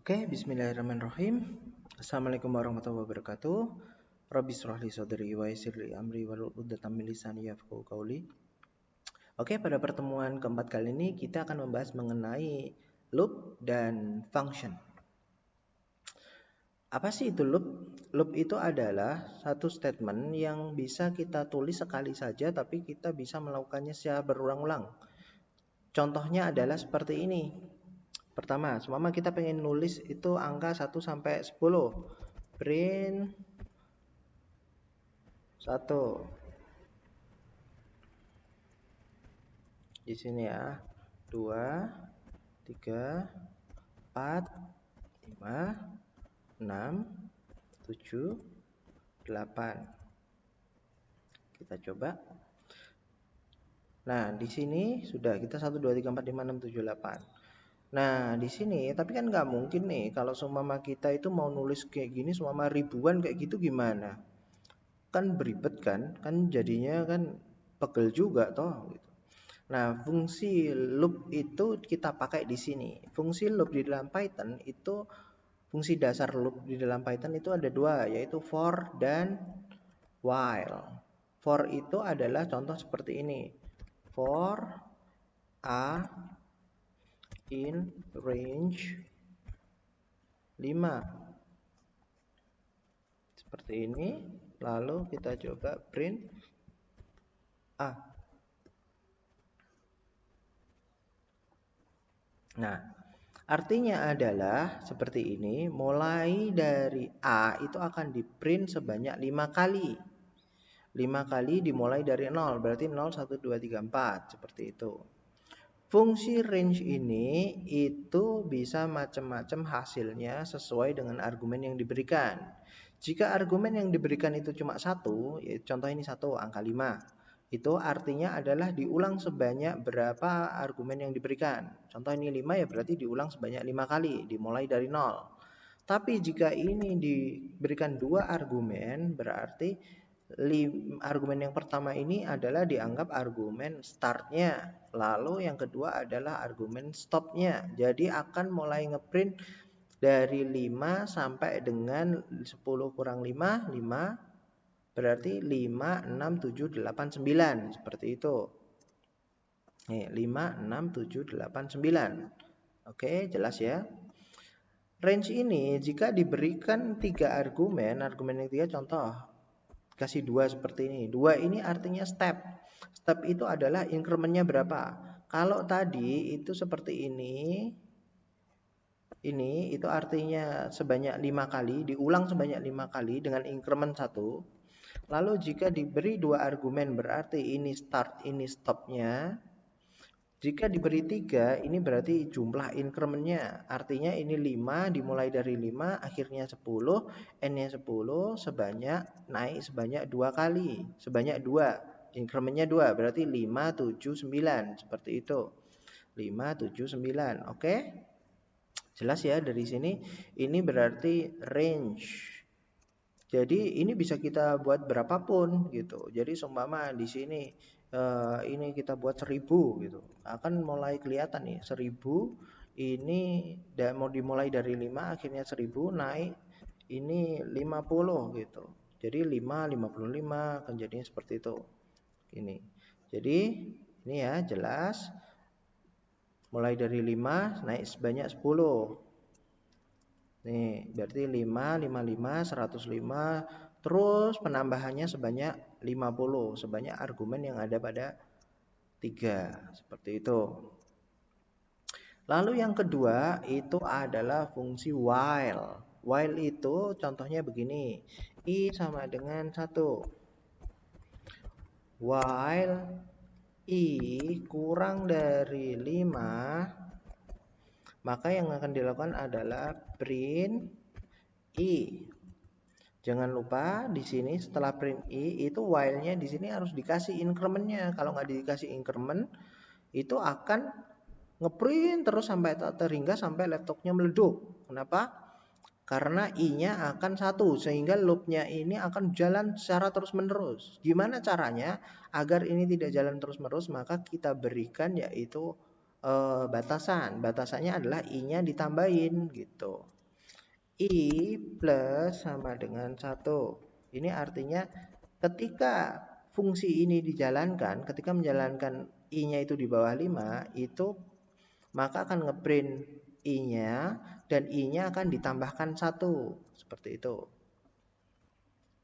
Oke, bismillahirrahmanirrahim. Assalamualaikum warahmatullahi wabarakatuh. Rabbi shrah li sadri wa yassir li amri wahlul 'uqdatam min lisani yafqahu qawli. Oke, pada pertemuan keempat kali ini kita akan membahas mengenai loop dan function. Apa sih itu loop? Loop itu adalah satu statement yang bisa kita tulis sekali saja tapi kita bisa melakukannya secara berulang-ulang. Contohnya adalah seperti ini. Pertama, seumpama kita pengen nulis itu angka 1 sampai 10. Print 1. Di sini ya. 2, 3, 4, 5, 6, 7, 8. Kita coba. Nah, di sini sudah kita 1 2 3 4 5 6 7 8. Nah, di sini tapi kan nggak mungkin nih kalau seumpama kita itu mau nulis kayak gini seumpama ribuan kayak gitu gimana? Kan beribet kan? Kan jadinya kan pegel juga toh gitu. Nah, fungsi loop itu kita pakai di sini. Fungsi loop di dalam Python itu fungsi dasar loop di dalam Python itu ada dua, yaitu for dan while. For itu adalah contoh seperti ini. For a in range 5 seperti ini, lalu kita coba print a. Nah, artinya adalah seperti ini, mulai dari a itu akan di print sebanyak 5 kali. 5 kali dimulai dari 0, berarti 0 1 2 3 4 seperti itu. Fungsi range ini itu bisa macam-macam hasilnya sesuai dengan argumen yang diberikan. Jika argumen yang diberikan itu cuma 1, ya contoh ini 1 angka 5, itu artinya adalah diulang sebanyak berapa argumen yang diberikan. Contoh ini 5 ya berarti diulang sebanyak 5 kali, dimulai dari 0. Tapi jika ini diberikan 2 argumen, berarti argumen yang pertama ini adalah dianggap argumen startnya, lalu yang kedua adalah argumen stopnya. Jadi akan mulai ngeprint dari 5 sampai dengan 10 kurang 5, 5 berarti 5, 6, 7, 8, 9 seperti itu. Nih, 5, 6, 7, 8, 9. Oke, jelas ya. Range ini jika diberikan 3 argumen yang 3 contoh kasih 2 seperti ini. 2 ini artinya step. Step itu adalah incrementnya berapa. Kalau tadi itu seperti ini itu artinya sebanyak 5 kali, diulang sebanyak 5 kali dengan increment 1. Lalu jika diberi 2 argumen berarti ini start, ini stopnya. Jika diberi 3, ini berarti jumlah incrementnya. Artinya ini 5, dimulai dari 5, akhirnya 10, n-nya 10, naik sebanyak 2 kali. Sebanyak 2, incrementnya 2, berarti 5, 7, 9, seperti itu. 5, 7, 9, oke? Jelas ya dari sini, ini berarti range. Jadi ini bisa kita buat berapapun gitu. Jadi seumpama di sini ini kita buat 1000 gitu. Akan mulai kelihatan nih 1000 ini mau dimulai dari 5 akhirnya 1000 naik ini 50 gitu. Jadi 5 55 akan jadinya seperti itu. Ini. Jadi ini ya jelas mulai dari 5 naik sebanyak 10. Nih, berarti 5, 55, 105, terus penambahannya sebanyak 50, sebanyak argumen yang ada pada 3, seperti itu. Lalu yang kedua itu adalah fungsi while. While itu contohnya begini, I sama dengan 1. While I kurang dari 5, maka yang akan dilakukan adalah print I. Jangan lupa di sini setelah print I itu while-nya di sini harus dikasih increment-nya. Kalau nggak dikasih increment itu akan ngeprint terus sampai terhingga sampai laptopnya meleduk. Kenapa? Karena I-nya akan 1 sehingga loop-nya ini akan jalan secara terus-menerus. Gimana caranya agar ini tidak jalan terus-menerus? Maka kita berikan yaitu batasan. Batasannya adalah I-nya ditambahin gitu. I plus sama dengan 1. Ini artinya ketika fungsi ini dijalankan, ketika menjalankan I-nya itu di bawah 5, itu maka akan ngeprint I-nya dan I-nya akan ditambahkan 1. Seperti itu.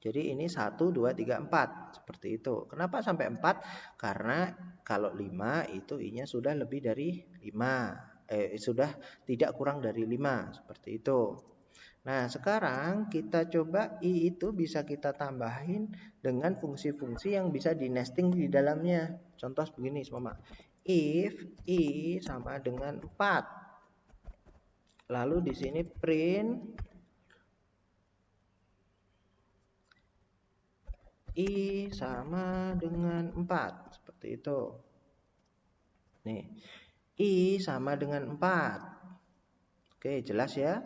Jadi ini 1, 2, 3, 4. Seperti itu. Kenapa sampai 4? Karena kalau 5 itu I-nya sudah lebih dari 5. Sudah tidak kurang dari 5. Seperti itu. Nah, sekarang kita coba I itu bisa kita tambahin dengan fungsi-fungsi yang bisa di nesting di dalamnya. Contoh begini, semua. If I sama dengan 4. Lalu di sini print I sama dengan 4. Seperti itu. Nih, I sama dengan 4. Oke, jelas ya?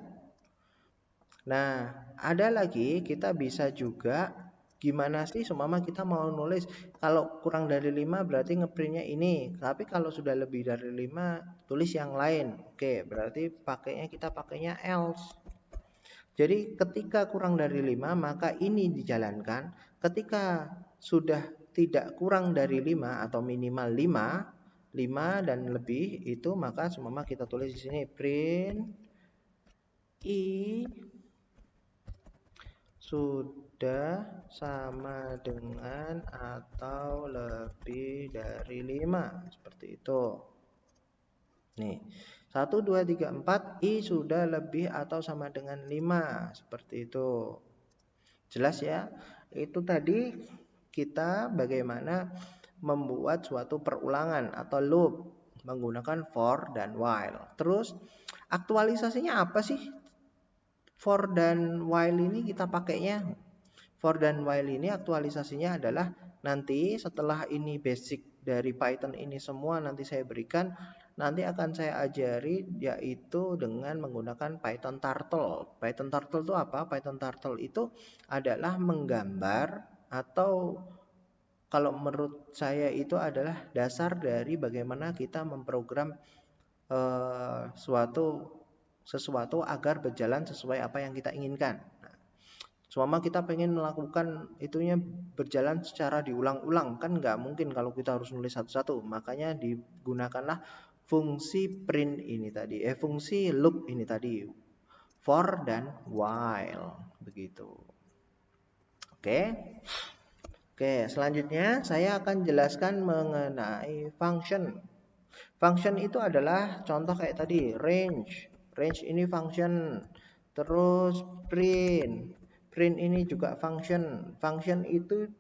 Nah, ada lagi kita bisa juga gimana sih seumpama kita mau nulis kalau kurang dari 5 berarti ngeprintnya ini. Tapi kalau sudah lebih dari 5 tulis yang lain. Oke, berarti kita pakainya else. Jadi ketika kurang dari 5 maka ini dijalankan. Ketika sudah tidak kurang dari 5 atau minimal 5 dan lebih itu maka semua kita tulis di sini print I sudah sama dengan atau lebih dari 5. Seperti itu. Nih, 1, 2, 3, 4, I sudah lebih atau sama dengan 5. Seperti itu. Jelas ya? Itu tadi kita bagaimana membuat suatu perulangan atau loop menggunakan for dan while. Terus aktualisasinya apa sih? For dan while ini kita pakainya. For dan while ini aktualisasinya adalah nanti setelah ini basic dari Python ini semua nanti saya berikan, nanti akan saya ajari yaitu dengan menggunakan Python Turtle. Python Turtle itu apa? Python Turtle itu adalah menggambar atau kalau menurut saya itu adalah dasar dari bagaimana kita memprogram sesuatu agar berjalan sesuai apa yang kita inginkan. Selama kita pengen melakukan itunya berjalan secara diulang-ulang, kan nggak mungkin kalau kita harus nulis satu-satu. Makanya digunakanlah fungsi print ini tadi, fungsi loop ini tadi, for dan while, begitu. Oke. Oke, selanjutnya saya akan jelaskan mengenai function. Function itu adalah contoh kayak tadi, range. Range ini function. Terus print. Print ini juga function. Function itu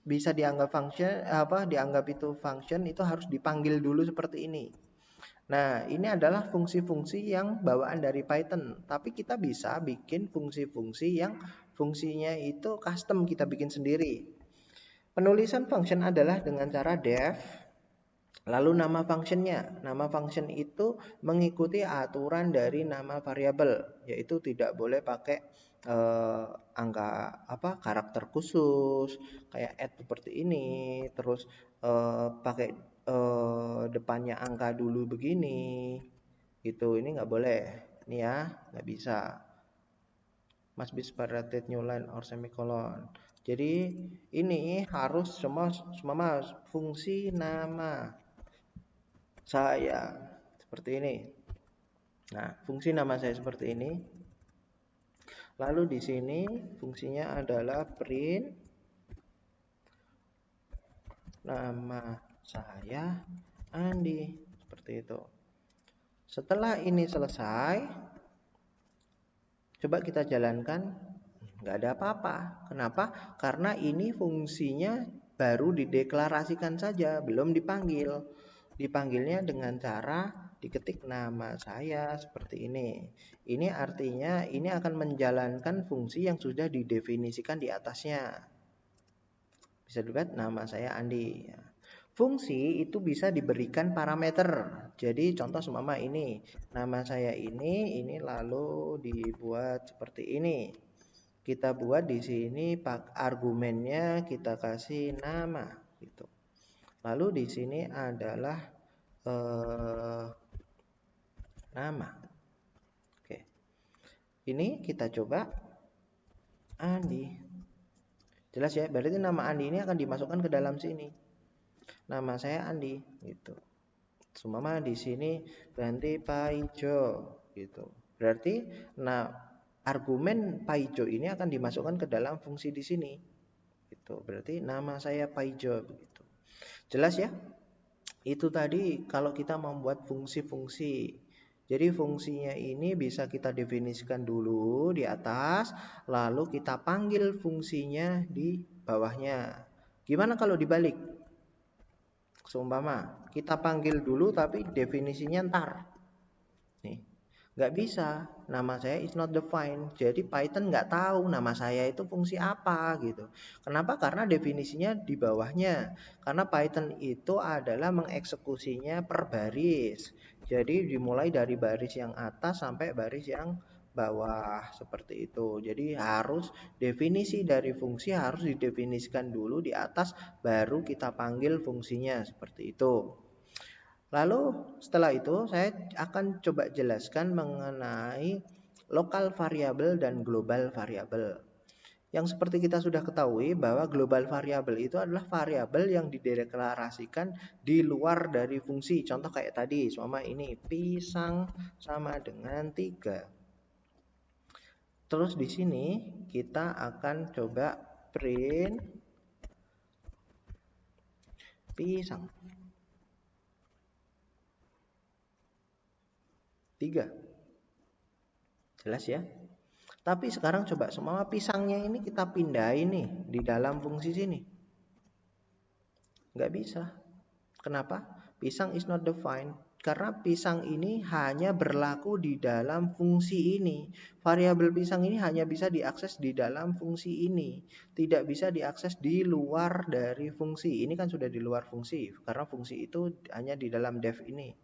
bisa dianggap function dianggap itu function itu harus dipanggil dulu seperti ini. Nah, ini adalah fungsi-fungsi yang bawaan dari Python. Tapi kita bisa bikin fungsi-fungsi yang fungsinya itu custom kita bikin sendiri. Penulisan function adalah dengan cara def lalu nama functionnya. Nama function itu mengikuti aturan dari nama variabel, yaitu tidak boleh pakai karakter khusus kayak add seperti ini, terus pakai depannya angka dulu begini. Itu ini nggak boleh. Ini ya, nggak bisa. Must be separated new line or semicolon. Jadi ini harus semua fungsi nama saya seperti ini. Nah, fungsi nama saya seperti ini. Lalu di sini fungsinya adalah print nama saya Andi, seperti itu. Setelah ini selesai, coba kita jalankan, nggak ada apa-apa. Kenapa? Karena ini fungsinya baru dideklarasikan saja, belum dipanggil. Dipanggilnya dengan cara diketik nama saya seperti ini. Ini artinya ini akan menjalankan fungsi yang sudah didefinisikan di atasnya. Bisa dilihat nama saya Andi. Fungsi itu bisa diberikan parameter. Jadi contoh seumpama ini, nama saya ini lalu dibuat seperti ini. Kita buat di sini argumennya kita kasih nama gitu. Lalu di sini adalah nama. Ini kita coba Andi. Jelas ya, berarti nama Andi ini akan dimasukkan ke dalam sini. Nama saya Andi gitu. Seumpama di sini ganti Paijo gitu. Berarti nah argumen Paijo ini akan dimasukkan ke dalam fungsi di sini. Gitu. Berarti nama saya Paijo begitu. Jelas ya? Itu tadi kalau kita membuat fungsi-fungsi. Jadi fungsinya ini bisa kita definisikan dulu di atas, lalu kita panggil fungsinya di bawahnya. Gimana kalau dibalik? Seumpama kita panggil dulu tapi definisinya ntar. Nih, nggak bisa. Nama saya is not defined. Jadi Python nggak tahu nama saya itu fungsi apa gitu. Kenapa? Karena definisinya di bawahnya. Karena Python itu adalah mengeksekusinya per baris. Jadi dimulai dari baris yang atas sampai baris yang bawah seperti itu. Jadi harus definisi dari fungsi harus didefinisikan dulu di atas baru kita panggil fungsinya seperti itu. Lalu setelah itu saya akan coba jelaskan mengenai lokal variabel dan global variabel. Yang seperti kita sudah ketahui bahwa global variabel itu adalah variabel yang dideklarasikan di luar dari fungsi. Contoh kayak tadi, sama ini pisang sama dengan 3. Terus di sini kita akan coba print pisang 3. Jelas ya? Tapi sekarang coba semua pisangnya ini kita pindahin nih di dalam fungsi sini. Nggak bisa. Kenapa? Pisang is not defined. Karena pisang ini hanya berlaku di dalam fungsi ini. Variabel pisang ini hanya bisa diakses di dalam fungsi ini. Tidak bisa diakses di luar dari fungsi. Ini kan sudah di luar fungsi. Karena fungsi itu hanya di dalam def ini.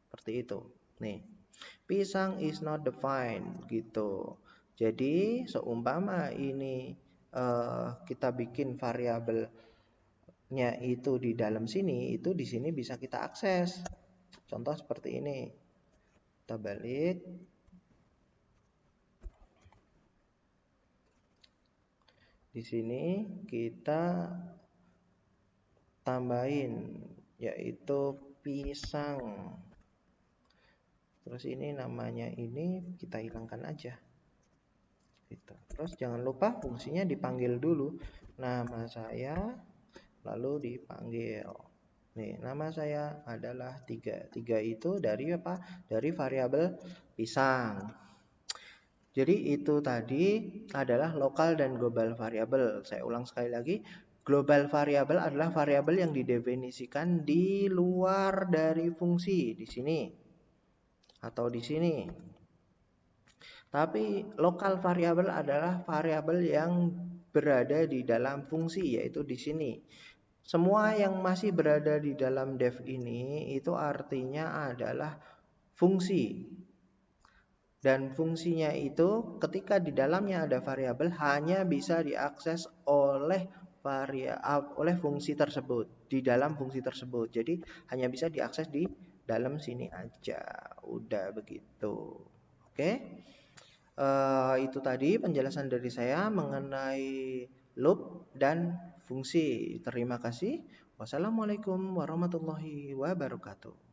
Seperti itu. Nih. Pisang is not defined gitu. Jadi seumpama ini kita bikin variabelnya itu di dalam sini, itu di sini bisa kita akses. Contoh seperti ini. Kita balik. Di sini kita tambahin yaitu pisang. Terus ini namanya ini kita hilangkan aja. Gitu. Terus jangan lupa fungsinya dipanggil dulu. Nama saya lalu dipanggil. Nih, nama saya adalah 3. 3 itu dari apa? Dari variabel pisang. Jadi itu tadi adalah lokal dan global variabel. Saya ulang sekali lagi. Global variabel adalah variabel yang didefinisikan di luar dari fungsi di sini atau di sini. Tapi lokal variabel adalah variabel yang berada di dalam fungsi, yaitu di sini. Semua yang masih berada di dalam def ini itu artinya adalah fungsi. Dan fungsinya itu ketika di dalamnya ada variabel hanya bisa diakses oleh fungsi tersebut, di dalam fungsi tersebut. Jadi hanya bisa diakses di dalam sini aja. Udah begitu. Oke? Itu tadi penjelasan dari saya mengenai loop dan fungsi. Terima kasih. Wassalamualaikum warahmatullahi wabarakatuh.